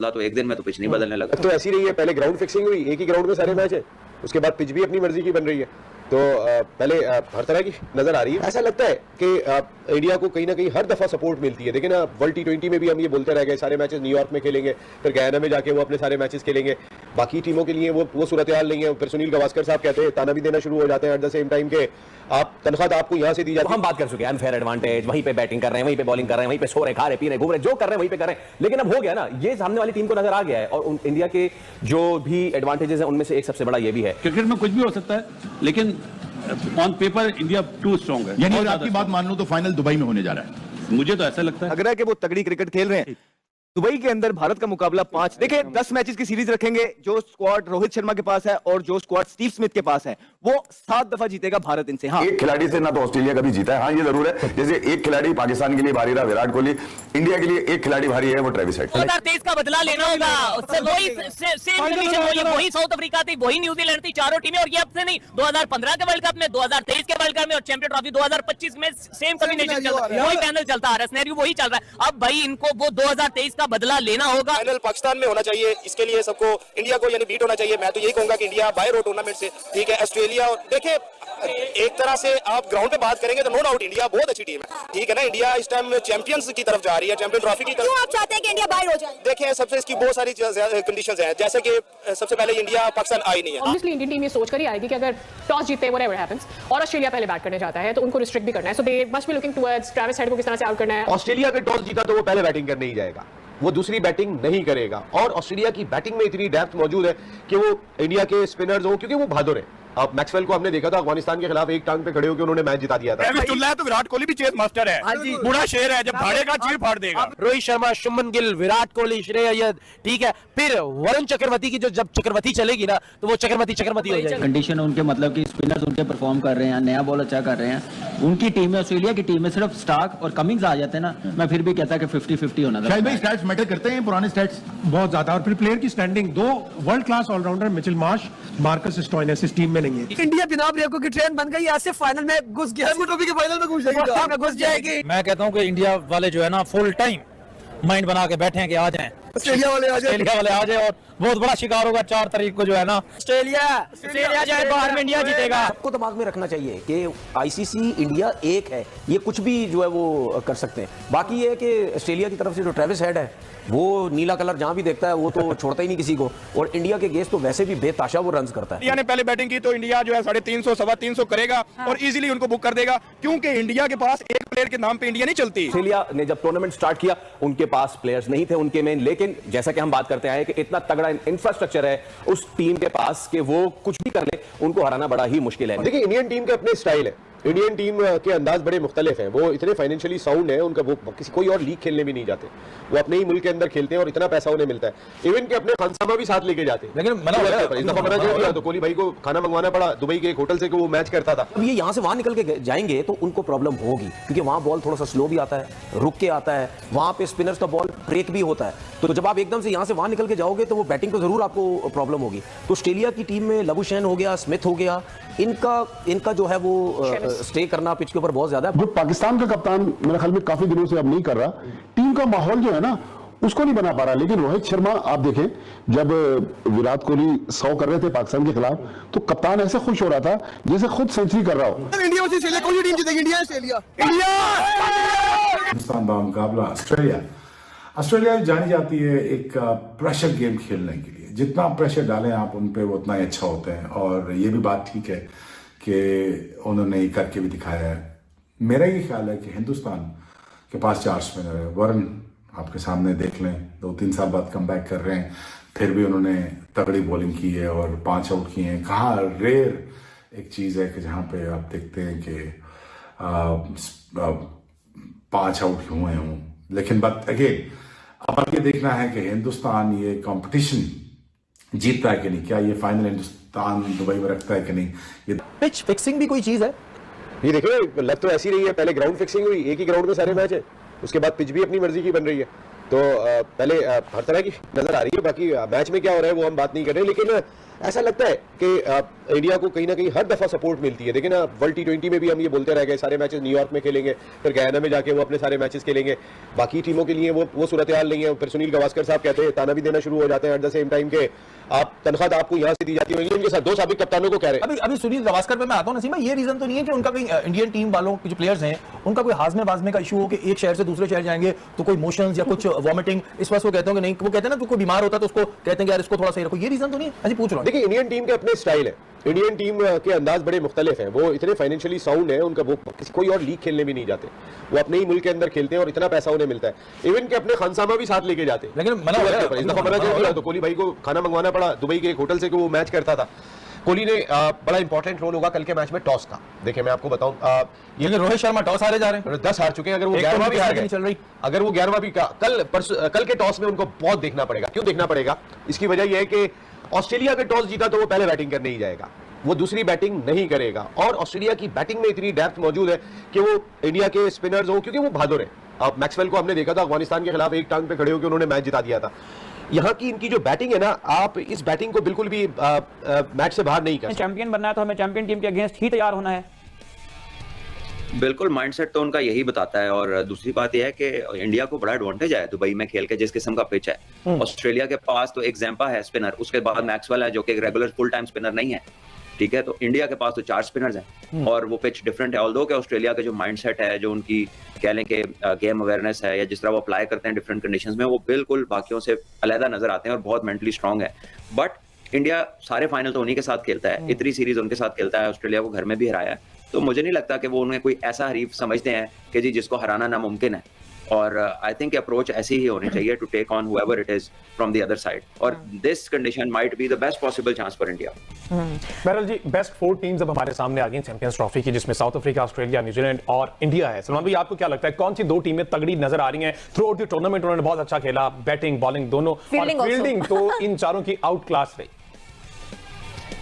तो एक दिन में तो पिच नहीं बदलने लगा। तो ऐसी रही है, पहले ग्राउंड फिक्सिंग हुई, एक ही ग्राउंड में सारे मैच है, उसके बाद पिच भी अपनी मर्जी की बन रही है। तो पहले हर तरह की नजर आ रही है। ऐसा लगता है कि इंडिया को कहीं ना कहीं हर दफा सपोर्ट मिलती है। देखिए ना, वर्ल्ड T20 में भी हम ये बोलते रह गए, सारे मैचेस न्यूयॉर्क में खेलेंगे, फिर गयाना में जाके वो अपने सारे मैचेस खेलेंगे। बाकी टीमों के लिए वो सूरत हाल नहीं है। फिर सुनील गावस्कर साहब कहते हैं, ताना भी देना शुरू हो जाते हैं एट द सेम टाइम के आप तनख्वाह तो आपको यहाँ से दी जाती है। हम बात कर चुके हैं अनफेयर एडवांटेज, वहीं पे बैटिंग कर रहे हैं, वहीं पे बॉलिंग कर रहे हैं, वहीं पे सो रहे, खा रहे, पी रहे, घूम रहे, जो कर रहे हैं वहीं पे कर रहे हैं। लेकिन अब हो गया ना, ये सामने वाली टीम को नजर आ गया है और इंडिया के जो भी एडवांटेजेस हैं उनमें से एक सबसे बड़ा ये भी है। क्रिकेट में कुछ भी हो सकता है, लेकिन on paper India too strong है। यानी आपकी बात मान लूं तो फाइनल दुबई में होने जा रहा है। मुझे तो ऐसा लगता है लग रहा है कि वो तगड़ी क्रिकेट खेल रहे हैं। दुबई के अंदर भारत का मुकाबला 5 देखिए 10 मैचेस की सीरीज रखेंगे। जो स्क्वाड रोहित शर्मा के पास है और जो स्क्वाड स्टीव स्मिथ के पास है, वो 7 दफा जीतेगा भारत इनसे। हाँ, एक खिलाड़ी से ना तो ऑस्ट्रेलिया कभी जीता है। हाँ, ये जरूर है, जैसे एक खिलाड़ी पाकिस्तान के लिए भारी रहा विराट कोहली, इंडिया के लिए एक खिलाड़ी भारी है वो ट्रेविस हेड। 2023 का बदला लेना होगा, उससे वही साउथ अफ्रीका थी, वही न्यूजीलैंड थी, चारों टीमें। और ये अब से नहीं, 2015 के वर्ल्ड कप में, 2023 के वर्ल्ड कप में और चैंपियन ट्रॉफी 2025 में सेम कॉम्बिनेशन चल रहा है, वही पैनल चलता आ रहा है, सिनेरियो वही चल रहा है। अब भाई इनको वो 2023 का बदला लेना होगा। फाइनल पाकिस्तान में होना चाहिए, इसके लिए सबको इंडिया को यानी बीट होना चाहिए। मैं तो यही कहूंगा कि इंडिया बाय रोड टूर्नामेंट से, ठीक है, ऑस्ट्रेलिया। और देखिए, एक तरह से आप ग्राउंड पे बात करेंगे तो नो डाउट इंडिया बहुत अच्छी टीम है, ठीक है ना। इंडिया इस टाइम चैंपियंस की तरफ जा रही है, चैंपियन ट्रॉफी की तरफ। क्यों आप चाहते हैं कि इंडिया बाहर हो जाए? देखिए, सबसे इसकी बहुत सारी कंडीशंस हैं, जैसे कि सबसे पहले इंडिया पाकिस्तान आई नहीं है। ऑब्वियसली इंडियन टीम ये सोच कर ही आएगी कि अगर टॉस जीते व्हाटएवर हैपेंस और ऑस्ट्रेलिया पहले बैट करने जाता है तो उनको रिस्ट्रिक्ट भी करना है। So they must be looking towards Travis Head को किस तरह से आउट करना है। ऑस्ट्रेलिया अगर टॉस जीता तो वो पहले बैटिंग करने ही जाएगा, वो दूसरी बैटिंग नहीं करेगा। और ऑस्ट्रेलिया की बैटिंग में इतनी डेप्थ मौजूद है कि वो इंडिया के स्पिनर्स हो, क्योंकि वो बहादुर है। अब मैक्सवेल को हमने देखा था अफगानिस्तान के खिलाफ एक टांग पे खड़े होकर उन्होंने मैच जिता दिया था। तो विराट कोहली भी चेस मास्टर है, बूढ़ा शेर है, जब भाड़ेगा चीर फाड़ देगा। रोहित शर्मा, शुभमन गिल, विराट कोहली, श्रेयस अय्यर, ठीक है, फिर वरुण चक्रवर्ती की जो जब चक्रवर्ती चलेगी ना तो वो चक्रवर्ती हो जाएगी। कंडीशन उनके मतलब कि स्पिनर्स उनके परफॉर्म कर रहे हैं, नया बॉल अच्छा कर रहे हैं। उनकी टीम में, ऑस्ट्रेलिया की टीम में सिर्फ स्टार्क और कमिंग्स आ जाते हैं ना, मैं फिर भी कहता कि 50-50 होना था। शायद भाई स्टैट्स मैटर करते हैं, पुराने स्टैट्स बहुत ज्यादा। और फिर प्लेयर की standing, 2 world class allrounder Mitchell Marsh, Marcus Stoinis इस टीम में नहीं है। इंडिया बिना ब्रेको की ट्रेन बन गई, आज से फाइनल में घुस गया, ट्रॉफी के फाइनल में घुस जाएगी। मैं कहता हूं कि इंडिया वाले जो है ना फुल टाइम माइंड बना के बैठे हैं कि आ जाएं, ऑस्ट्रेलिया वाले आ जाए और बहुत बड़ा शिकार होगा 4 तारीख को जो है ना। ऑस्ट्रेलिया जाए बाहर में इंडिया जीतेगा। आपको दिमाग में रखना चाहिए कि आईसीसी इंडिया एक है, ये कुछ भी जो है वो कर सकते हैं। बाकी ये है कि ऑस्ट्रेलिया की तरफ से जो ट्रेविस हेड है वो नीला कलर जहां भी देखता है वो तो छोड़ता ही नहीं किसी को। और इंडिया के गेस्ट तो वैसे भी बेताशा वो रन्स करता है। इंडिया ने पहले बैटिंग की तो इंडिया जो है 350 सवा 300 करेगा और इजीली उनको बुक कर देगा, क्योंकि इंडिया के पास एक प्लेयर के नाम पे इंडिया नहीं चलती। ऑस्ट्रेलिया ने जब टूर्नामेंट स्टार्ट किया उनके पास प्लेयर्स नहीं थे उनके मेन, लेकिन जैसा कि हम बात करते आए कि इतना तगड़ा इंफ्रास्ट्रक्चर है उस टीम के पास कि वो कुछ भी कर ले, उनको हराना बड़ा ही मुश्किल है। देखिए, इंडियन टीम के अपने स्टाइल है, इंडियन टीम के अंदाज बड़े मुख्तलिफ हैं। वो इतने फाइनेंशियली साउंड है, उनका वो किसी कोई और लीग खेलने भी नहीं जाते, वो अपने ही मुल्क के अंदर खेलते हैं और इतना पैसा उन्हें मिलता है। इवन के अपने खानसामा भी साथ लेके जाते हैं। लेकिन इस दफा मना कर दिया तो कोहली भाई को खाना मंगवाना पड़ा दुबई के एक होटल से कि वो मैच करता था। अब ये यहाँ से वहां निकल के जाएंगे तो उनको प्रॉब्लम होगी, क्योंकि वहां बॉल थोड़ा सा स्लो भी आता है, रुक के आता है, वहां पे स्पिनर्स का बॉल ब्रेक भी होता है। तो जब आप एकदम से यहाँ से वहां निकल के जाओगे तो वो बैटिंग तो जरूर आपको प्रॉब्लम होगी। तो ऑस्ट्रेलिया की टीम में लबुशैन हो गया, स्मिथ हो गया, इनका जो है वो स्टे करना पिच के ऊपर बहुत ज्यादा है। जो पाकिस्तान का कप्तान मेरे ख्याल में काफी दिनों से अब नहीं कर रहा, टीम का माहौल जो है ना उसको नहीं बना पा रहा। लेकिन रोहित शर्मा आप देखें, जब विराट कोहली 100 कर रहे थे पाकिस्तान के खिलाफ तो कप्तान ऐसे खुश हो रहा था जैसे खुद सेंचुरी कर रहा हो। इंडिया वर्सेस ऑस्ट्रेलिया, कौन सी टीम जीतेगी? India Australia. हिंदुस्तान का मुकाबला ऑस्ट्रेलिया जानी जाती है एक प्रेशर गेम खेलने के लिए। जितना प्रेशर डालें आप उन पे वो उतना ही अच्छा होते हैं। और ये भी बात ठीक है कि उन्होंने ये करके भी दिखाया है। मेरा ये ख्याल है कि हिंदुस्तान के पास 4 स्पिनर है। वरुण आपके सामने देख लें, 2-3 साल बाद कम बैक कर रहे हैं, फिर भी उन्होंने तगड़ी बॉलिंग की है और 5 आउट किए हैं। कहाँ रेयर एक चीज़ है कि जहाँ पे आप देखते हैं कि 5 आउट हुए हों। लेकिन बट अगेन अब ये देखना है कि हिंदुस्तान ये कंपटीशन जीतता है कि नहीं, क्या ये फाइनल हिंदुस्तान दुबई में रखता है कि नहीं। ये पिच फिक्सिंग भी कोई चीज है। ये देखिए, लग तो ऐसी रही है, पहले ग्राउंड फिक्सिंग हुई, एक ही ग्राउंड में सारे मैच है, उसके बाद पिच भी अपनी मर्जी की बन रही है। तो पहले हर तरह की नजर आ रही है। बाकी मैच में क्या हो रहा है वो हम बात नहीं कर रहे, लेकिन ऐसा लगता है कि इंडिया को कहीं ना कहीं हर दफा सपोर्ट मिलती है। देखिए ना, वर्ल्ड T20 में भी हम ये बोलते रह गए, सारे मैचेस न्यूयॉर्क में खेलेंगे, फिर गयाना में जाके वो अपने सारे मैचेस खेलेंगे। बाकी टीमों के लिए वो सूरत हाल नहीं है। फिर सुनील गावस्कर साहब कहते हैं, ताना भी देना शुरू हो जाते हैं एट द सेम टाइम के आप तनख्वाह आपको यहाँ से दी जाती है। इंग्लैंड के साथ 2 साबिक कप्तानों को कह रहे हैं। अभी सुनील गावस्कर पे मैं आता हूं नसीमा, ये रीजन तो नहीं है कि उनका कोई इंडियन टीम वालों के जो प्लेयर्स हैं उनका कोई हाजमे बाजमे का इशू हो कि एक शहर से दूसरे शहर जाएंगे तो कोई मोशंस या कुछ वॉमिटिंग, इस वजह से वो कहते हैं कि नहीं, वो कहते हैं ना, तो कोई बीमार होता है तो उसको कहते हैं कि यार इसको थोड़ा सही रखो, ये रीजन तो नहीं है? अजी पूछ रहा हूं। देखिए, इंडियन टीम के अपने स्टाइल है, इंडियन टीम के अंदाज बड़े मुख्तलिफ हैं। वो इतने फाइनेंशियली साउंड है, उनका वो किसी कोई और लीग खेलने भी नहीं जाते, वो अपने ही मुल्क के अंदर खेलते हैं और इतना पैसा उन्हें मिलता है। इवन के अपने खानसामा भी साथ लेके जाते हैं। लेकिन इस दफा मना कर दिया तो कोहली भाई को खाना मंगवाना पड़ा दुबई के एक होटल से, कि वो मैच करता था। कोहली ने बड़ा इंपॉर्टेंट रोल होगा कल के मैच में टॉस का। देखिए मैं आपको बताऊं, ये रोहित शर्मा टॉस हारे जा रहे हैं, 10 हार चुके हैं। अगर वो 11वां भी हार गए, चल रही, अगर वो 11वां भी कल के टॉस में उनको बहुत देखना पड़ेगा। क्यों देखना पड़ेगा? इसकी वजह यह है कि ऑस्ट्रेलिया अगर टॉस जीता तो वो पहले बैटिंग करने ही जाएगा, वो दूसरी बैटिंग नहीं करेगा। और ऑस्ट्रेलिया की बैटिंग में इतनी डेप्थ मौजूद है कि वो इंडिया के स्पिनर्स हो, क्योंकि वो बहादुर है। आप मैक्सवेल को हमने देखा था अफगानिस्तान के खिलाफ एक टांग पे खड़े होकर उन्होंने मैच जिता दिया था। यहाँ की इनकी जो बैटिंग है ना, आप इस बैटिंग को बिल्कुल भी मैच से बाहर नहीं कर सकते। चैंपियन बनना है तो हमें चैंपियन टीम के अगेंस्ट ही तैयार होना है। बिल्कुल, माइंडसेट तो उनका यही बताता है। और दूसरी बात यह है कि इंडिया को बड़ा एडवांटेज है दुबई में खेल के, जिस किस्म का पिच है। ऑस्ट्रेलिया के पास तो एक जैम्पा है स्पिनर, उसके बाद मैक्सवेल है जो कि एक रेगुलर फुल टाइम स्पिनर नहीं है, ठीक है। तो इंडिया के पास तो 4 स्पिनर्स हैं और वो पिच डिफरेंट है। ऑल्दो कि ऑस्ट्रेलिया का जो माइंडसेट है, जो उनकी कह लें कि गेम अवेयरनेस है, या जिस तरह वो अप्लाई करते हैं डिफरेंट कंडीशंस में, वो बिल्कुल बाकियों से अलहदा नजर आते हैं और बहुत मेंटली स्ट्रांग है। बट इंडिया सारे फाइनल तो उन्हीं के साथ खेलता है, इतनी सीरीज उनके साथ खेलता है, ऑस्ट्रेलिया को घर में भी हराया है। तो मुझे नहीं लगता कि वो उन्हें कोई ऐसा हरीफ समझते हैं कि जी जिसको हराना नामुमकिन है। और आई थिंक अप्रोच ऐसी ही होनी चाहिए to take on whoever it is from the other side, और this condition might be the best possible chance for India. बहरहाल जी, बेस्ट 4 टीम्स अब हमारे सामने आ गई चैंपियंस ट्रॉफी की, जिसमें साउथ अफ्रीका, ऑस्ट्रेलिया, न्यूजीलैंड और इंडिया है। सलमान भाई, आपको क्या लगता है कौन सी 2 टीमें तगड़ी नजर आ रही हैं? थ्रू आउट द टूर्नामेंट उन्होंने बहुत अच्छा खेला, बैटिंग बॉलिंग दोनों, और फील्डिंग तो इन चारों की आउट क्लास रही।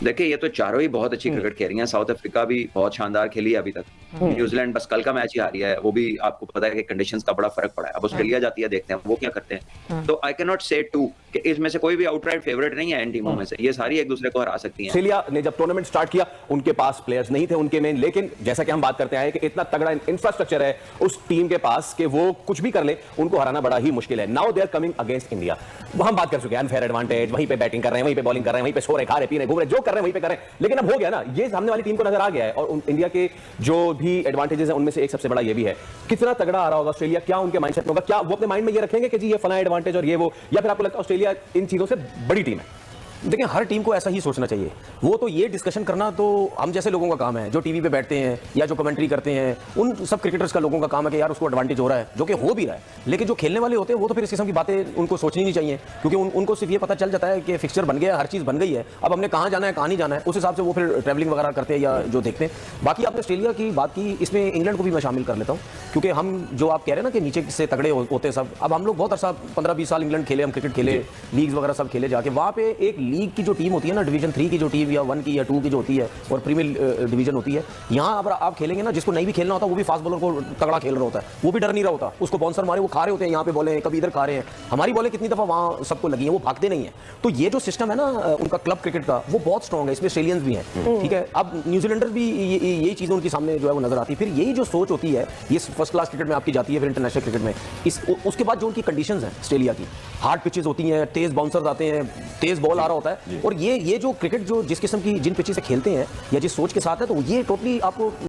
देखिए, ये तो चारों ही बहुत अच्छी क्रिकेट खेल रही हैं। साउथ अफ्रीका भी बहुत शानदार खेली है अभी तक। न्यूजीलैंड बस कल का मैच ही हारी है, वो भी आपको पता है कि कंडीशंस का बड़ा फर्क पड़ा है। अब ऑस्ट्रेलिया जाती है, देखते हैं वो क्या करते हैं। तो आई कैन नॉट से टू कि इसमें से कोई भी आउटराइट फेवरेट नहीं है इन टीमों में से, ये सारी एक दूसरे को हरा सकती हैं। ऑस्ट्रेलिया ने जब टूर्नामेंट स्टार्ट किया, उनके पास प्लेयर्स नहीं थे उनके मेन, लेकिन जैसा कि हम बात करते हैं कि इतना तगड़ा इंफ्रास्ट्रक्चर है उस टीम के पास कि वो कुछ भी कर ले, उनको हराना बड़ा ही मुश्किल है। Now they are coming against India, वो हम बात कर चुके हैं, अनफेयर एडवांटेज, वहीं पे बैटिंग कर रहे हैं, वहीं पे बॉलिंग कर रहे हैं, वहीं पे सो रहे, खा रहे, पी रहे, घूम रहे, जो कर रहे हैं वहीं पे कर रहे हैं। लेकिन अब हो गया ना, ये सामने वाली टीम को नजर आ गया है। और इंडिया के जो भी एडवांटेजेस हैं उनमें से एक सबसे बड़ा ये भी है, कितना तगड़ा आ रहा होगा ऑस्ट्रेलिया, क्या उनके माइंडसेट में होगा, क्या वो अपने माइंड में ये रखेंगे कि जी ये फला एडवांटेज और ये वो, या फिर आपको लगता है ऑस्ट्रेलिया इन चीजों से बड़ी टीम है? देखिए, हर टीम को ऐसा ही सोचना चाहिए। वो तो ये डिस्कशन करना तो हम जैसे लोगों का काम है, जो टीवी पे बैठते हैं या जो कमेंट्री करते हैं, उन सब क्रिकेटर्स का लोगों का काम है कि यार उसको एडवांटेज हो रहा है, जो कि हो भी रहा है। लेकिन जो खेलने वाले होते हैं वो तो फिर इस किस्म की बातें उनको सोचनी नहीं चाहिए, क्योंकि उनको सिर्फ ये पता चल जाता है कि फिक्सचर बन गया, हर चीज़ बन गई है, अब हमने कहाँ जाना है कहाँ नहीं जाना है, उस हिसाब से वो फिर ट्रैवलिंग वगैरह करते हैं या जो देखते हैं। बाकी आपने ऑस्ट्रेलिया की बात की, इसमें इंग्लैंड को भी मैं शामिल कर लेता हूँ, क्योंकि हम जो आप कह रहे हैं ना कि नीचे से तगड़े होते हैं सब, अब हम लोग बहुत अर्सा 15-20 साल इंग्लैंड खेले, हम क्रिकेट खेले, लीग्स वगैरह सब खेले जाके, वहाँ पे एक लीग की जो टीम होती है ना, डिवीजन 3 की जो टीम या 1 की या 2 की जो होती है, और प्रीमियर डिवीजन होती है, यहाँ अगर आप खेलेंगे ना, जिसको नहीं भी खेलना होता वो भी फास्ट बॉलर को तगड़ा खेल रहा होता है, वो भी डर नहीं रहा होता, उसको बाउंसर मारे वो खा रहे होते हैं, यहाँ पे बॉलें कभी इधर खा रहे हैं। हमारी बॉलें कितनी दफा वहाँ सबको लगी हैं, वो भागते नहीं है। तो ये जो सिस्टम है ना उनका क्लब क्रिकेट का, वो बहुत स्ट्रॉन्ग है, इसमें ऑस्ट्रेलियंस भी हैं, ठीक है। अब न्यूजीलैंडर्स भी यही चीज़ें उनके सामने जो है वो नजर आती है। फिर यही जो सोच होती है, ये फर्स्ट क्लास क्रिकेट में आपकी जाती है, फिर इंटरनेशनल क्रिकेट में उसके बाद जो उनकी कंडीशंस हैं ऑस्ट्रेलिया की, हार्ड पिचेस होती हैं, तेज बाउंसर्स आते हैं, तेज बॉल आ रहा होता है, और ये जो क्रिकेट जो जिस किस्म की जिन पिचेस से खेलते हैं या जिस सोच के साथ है, तो ये टोटली आपको